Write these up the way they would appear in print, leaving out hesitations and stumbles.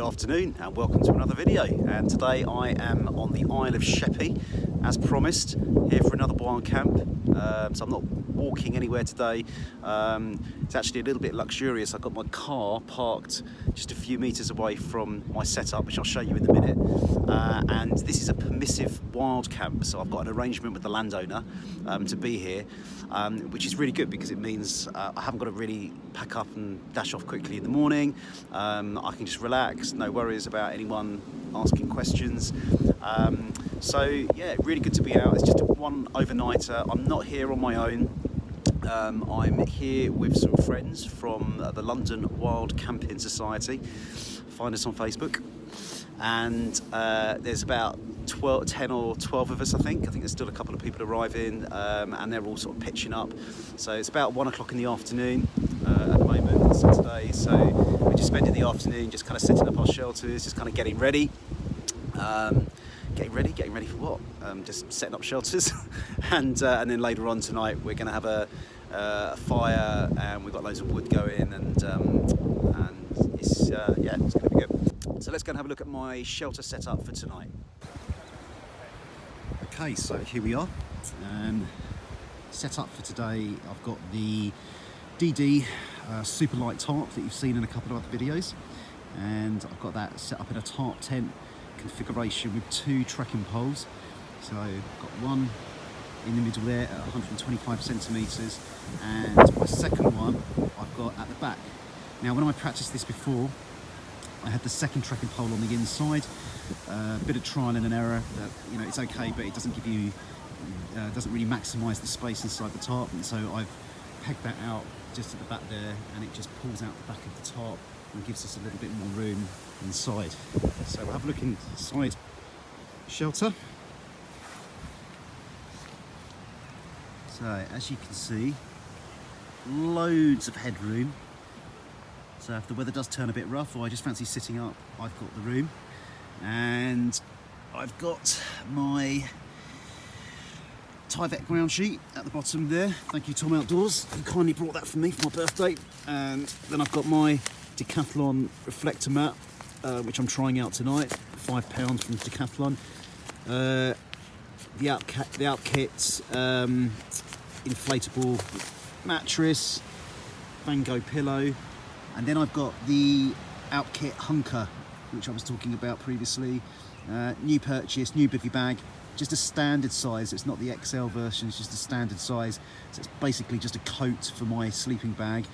afternoon and welcome to another video, and today I am on the Isle of Sheppey as promised, here for another wild camp. So I'm not walking anywhere today. It's actually a little bit luxurious. I've got my car parked just a few meters away from my setup, which I'll show you in a minute, and this is a permissive wild camp, so I've got an arrangement with the landowner to be here, which is really good because it means I haven't got to really pack up and dash off quickly in the morning. I can just relax, no worries about anyone asking questions. So yeah, really good to be out. It's just one overnighter. I'm not here on my own. I'm here with some friends from the London Wild Camping Society. Find us on Facebook, and there's about 10 or 12 of us, I think there's still a couple of people arriving, and they're all sort of pitching up. So it's about 1 o'clock in the afternoon at the moment, Saturday, so we're just spending the afternoon just kind of setting up our shelters, just kind of getting ready. Getting ready for what? Just setting up shelters, and then later on tonight we're going to have a fire, and we've got loads of wood going, and it's yeah, it's going to be good. So let's go and have a look at my shelter setup for tonight. Okay, so here we are. Set up for today. I've got the DD super light tarp that you've seen in a couple of other videos, and I've got that set up in a tarp tent configuration with 2 trekking poles. So I've got one in the middle there at 125 centimetres, and my second one I've got at the back. Now, when I practiced this before, I had the second trekking pole on the inside. A bit of trial and an error. That, you know, it's okay, but it doesn't give you, doesn't really maximise the space inside the tarp. And so I've pegged that out just at the back there, and it just pulls out the back of the tarp and gives us a little bit more room inside. So we'll have a look inside shelter. So as you can see, loads of headroom. So if the weather does turn a bit rough, or I just fancy sitting up, I've got the room. And I've got my Tyvek ground sheet at the bottom there. Thank you, Tom Outdoors, who kindly brought that for me for my birthday. And then I've got my Decathlon reflector mat, which I'm trying out tonight, £5 from Decathlon. The Alpkit inflatable mattress, Van Gogh pillow, and then I've got the Alpkit Hunka, which I was talking about previously. New purchase, new bivvy bag, just a standard size. It's not the XL version, it's just a standard size. So it's basically just a coat for my sleeping bag.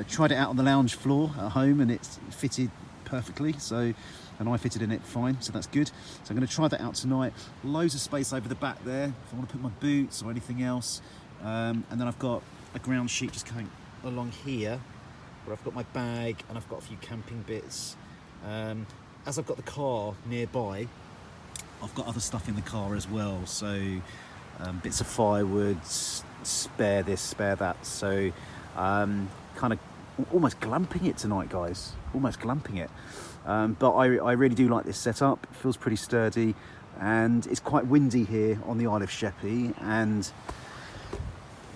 Tried it out on the lounge floor at home, and it's fitted perfectly. So, and I fitted in it fine, so that's good. So I'm going to try that out tonight. Loads of space over the back there if I want to put my boots or anything else. And then I've got a ground sheet just going along here, where I've got my bag and I've got a few camping bits. As I've got the car nearby, I've got other stuff in the car as well. So bits of firewood, spare this, spare that. So kind of almost glamping it tonight, guys. Almost glamping it. But I really do like this setup. It feels pretty sturdy, and it's quite windy here on the Isle of Sheppey, and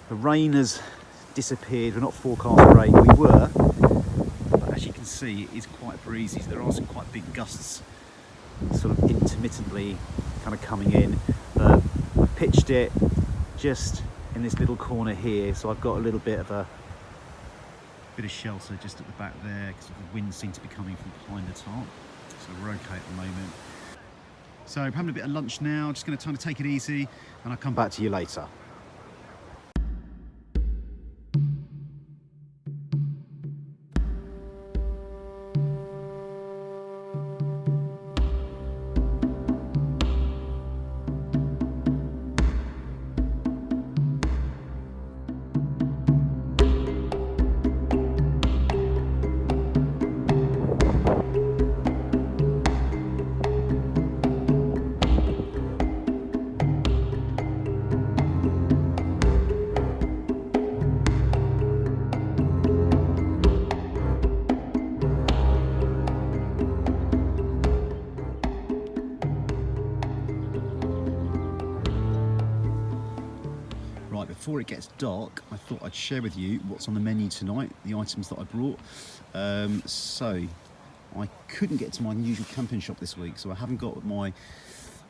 the rain has disappeared. We're not forecast rain. We were, but as you can see, it is quite breezy. There are some quite big gusts sort of intermittently kind of coming in, but I pitched it just in this little corner here, so I've got a little bit of shelter just at the back there, because the wind seems to be coming from behind the tarp, so we're okay at the moment. So I'm having a bit of lunch now, just going to kind of take it easy, and I'll come back to you later. Before it gets dark, I thought I'd share with you what's on the menu tonight, the items that I brought. So I couldn't get to my usual camping shop this week, so I haven't got my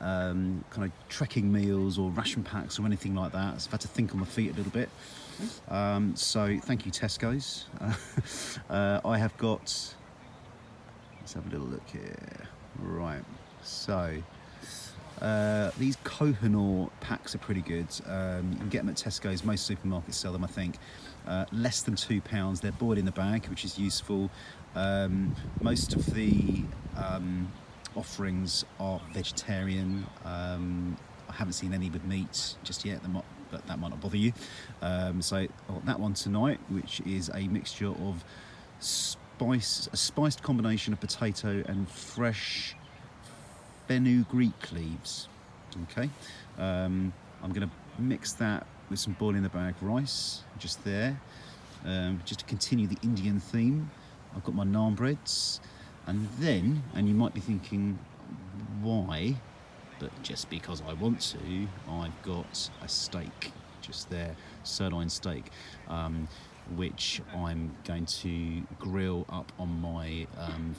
kind of trekking meals or ration packs or anything like that. So I've had to think on my feet a little bit. So thank you, Tesco's. I have got, let's have a little look here. Right, so these Kohinoor packs are pretty good. You can get them at Tesco's. Most supermarkets sell them, I think. Less than £2. They're boiled in the bag, which is useful. Most of the offerings are vegetarian. I haven't seen any with meat just yet, but that might not bother you. So I got that one tonight, which is a mixture of a spiced combination of potato and fresh fenugreek leaves. Okay, I'm going to mix that with some boil in the bag rice, just there, just to continue the Indian theme. I've got my naan breads, and then, and you might be thinking, why? But just because I want to, I've got a steak just there, sirloin steak, which I'm going to grill up on my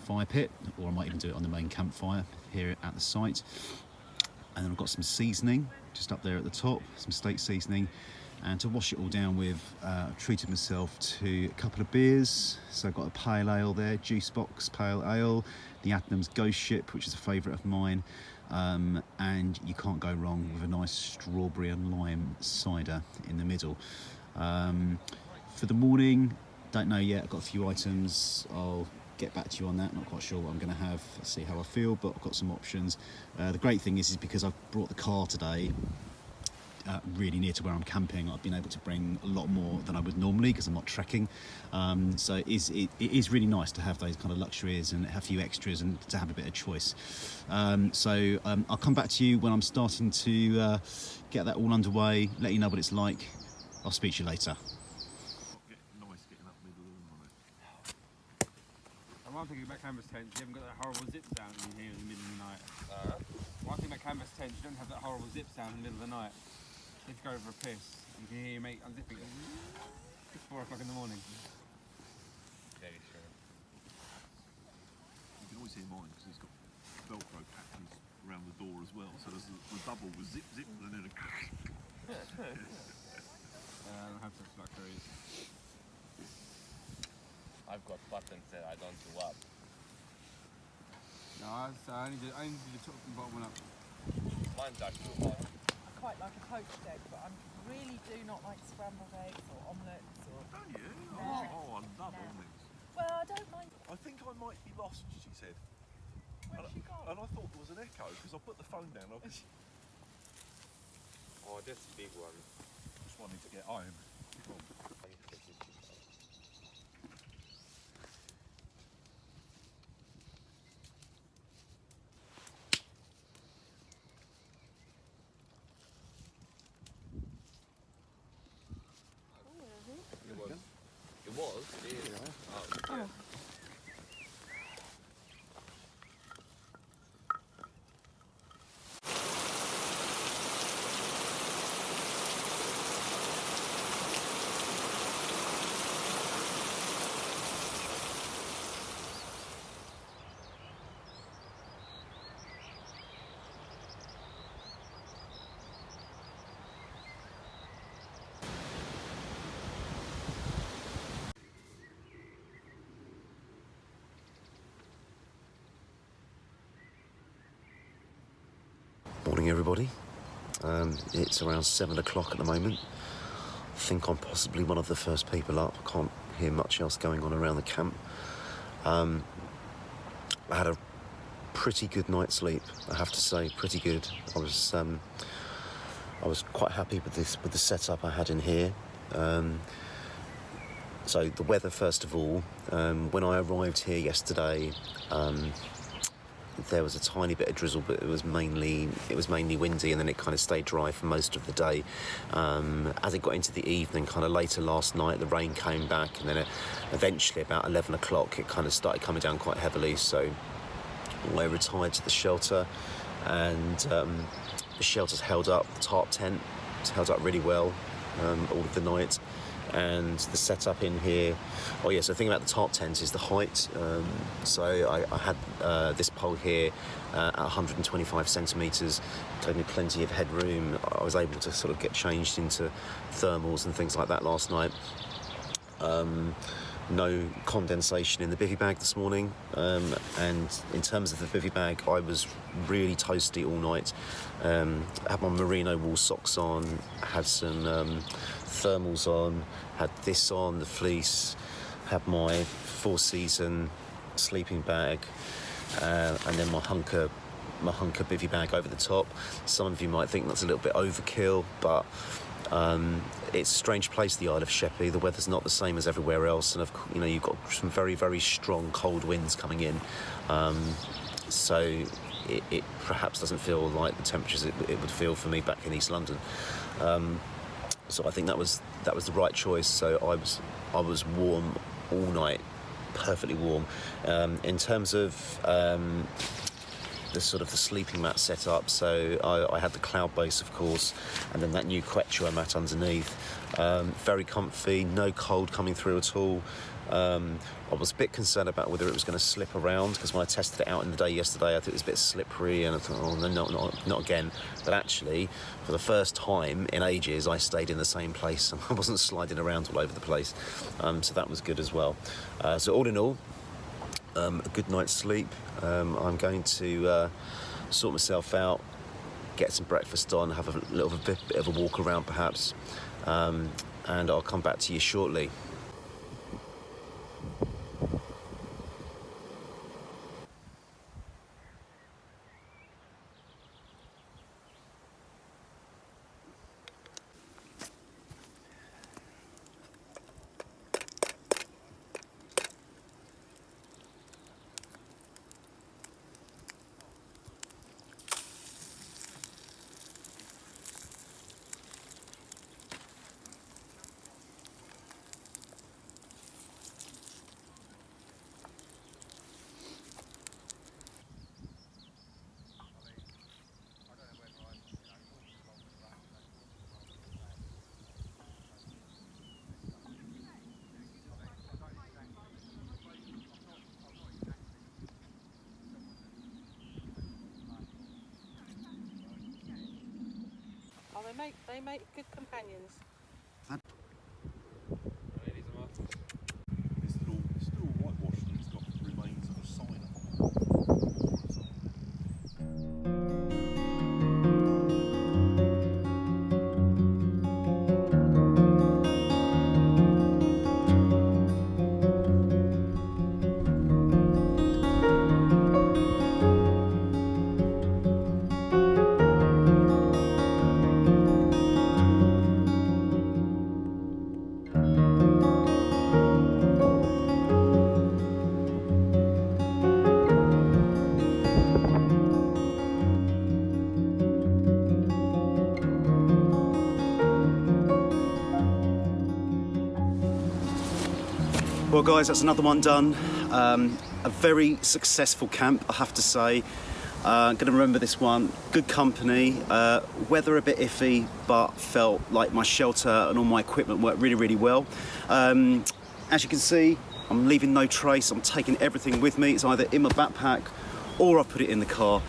fire pit, or I might even do it on the main campfire here at the site. And then I've got some seasoning just up there at the top, some steak seasoning, and to wash it all down with, I've treated myself to a couple of beers. So I've got a pale ale there, Juice Box Pale Ale, the Adnams Ghost Ship, which is a favourite of mine, and you can't go wrong with a nice strawberry and lime cider in the middle. For the morning, don't know yet, I've got a few items. I'll get back to you on that, not quite sure what I'm going to have, see how I feel, but I've got some options. The great thing is because I've brought the car today really near to where I'm camping, I've been able to bring a lot more than I would normally because I'm not trekking. So it is really nice to have those kind of luxuries and have a few extras and to have a bit of choice. So I'll come back to you when I'm starting to get that all underway, let you know what it's like. I'll speak to you later. One thing about canvas tents, you haven't got that horrible zip sound in here in the middle of the night. One thing about canvas tents, you don't have that horrible zip sound in the middle of the night. If you go over a piss, you can hear your mate unzipping it. It's 4 o'clock in the morning. Very true. You can always hear mine because he's got Velcro patches around the door as well. So there's the double with zip, zip, and then a... I don't have such luxuries. I've got buttons that I don't do up. No, I only do the top and bottom one up. Mine's actually up. I quite like a poached egg, but I really do not like scrambled eggs or omelettes or... Don't you? No. Oh, I love No. omelets. Well, I don't mind. I think I might be lost, she said. Where's she gone? And I thought there was an echo because I put the phone down. I just Oh, that's a big one. wanted to get home. It is. Oh, yeah. Morning everybody, it's around 7 o'clock at the moment. I think I'm possibly one of the first people up. I can't hear much else going on around the camp. I had a pretty good night's sleep, I have to say, pretty good. I was quite happy with the setup I had in here. So the weather first of all, when I arrived here yesterday, there was a tiny bit of drizzle, but it was mainly windy, and then it kind of stayed dry for most of the day. As it got into the evening, kind of later last night, the rain came back, and then eventually about 11 o'clock it kind of started coming down quite heavily. So I retired to the shelter, and the shelter's held up. The tarp tent held up really well all of the night. and the setup in here. Oh yeah, so the thing about the tarp tent is the height. So I had this pole here at 125 centimetres, gave me plenty of headroom. I was able to sort of get changed into thermals and things like that last night. No condensation in the bivvy bag this morning, and in terms of the bivvy bag, I was really toasty all night. I had my merino wool socks on, had some thermals on, had this on, the fleece, had my 4-season sleeping bag, and then my Hunka bivvy bag over the top. Some of you might think that's a little bit overkill, but it's a strange place, the Isle of Sheppey. The weather's not the same as everywhere else, and you've got some very, very strong cold winds coming in, so it perhaps doesn't feel like the temperatures it would feel for me back in East London. So I think that was the right choice. So I was warm all night, perfectly warm. In terms of the sleeping mat set up, so I had the cloud base, of course, and then that new quechua mat underneath. Very comfy, no cold coming through at all. I was a bit concerned about whether it was going to slip around, because when I tested it out in the day yesterday, I thought it was a bit slippery, and I thought, oh no, not again. But actually, for the first time in ages, I stayed in the same place and I wasn't sliding around all over the place. So that was good as well. So all in all, a good night's sleep. I'm going to sort myself out, get some breakfast on, have a little bit of a walk around perhaps, and I'll come back to you shortly. They make good companions. It's still whitewashed, and it's got remains of a sign Well guys, that's another one done. A very successful camp, I have to say. Going to remember this one. Good company, weather a bit iffy, but felt like my shelter and all my equipment worked really, really well. As you can see, I'm leaving no trace. I'm taking everything with me. It's either in my backpack or I put it in the car.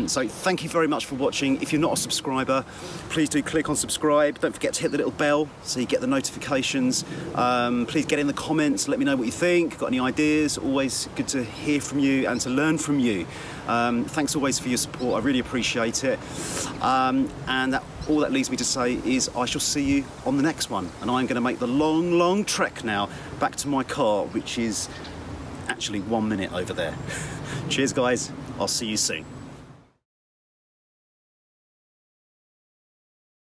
So thank you very much for watching. If you're not a subscriber, please do click on subscribe. Don't forget to hit the little bell so you get the notifications. Please get in the comments, let me know what you think, got any ideas. Always good to hear from you and to learn from you. Thanks always for your support, I really appreciate it. And all that leaves me to say is I shall see you on the next one. And I'm gonna make the long, long trek now back to my car, which is actually 1 minute over there. Cheers guys, I'll see you soon.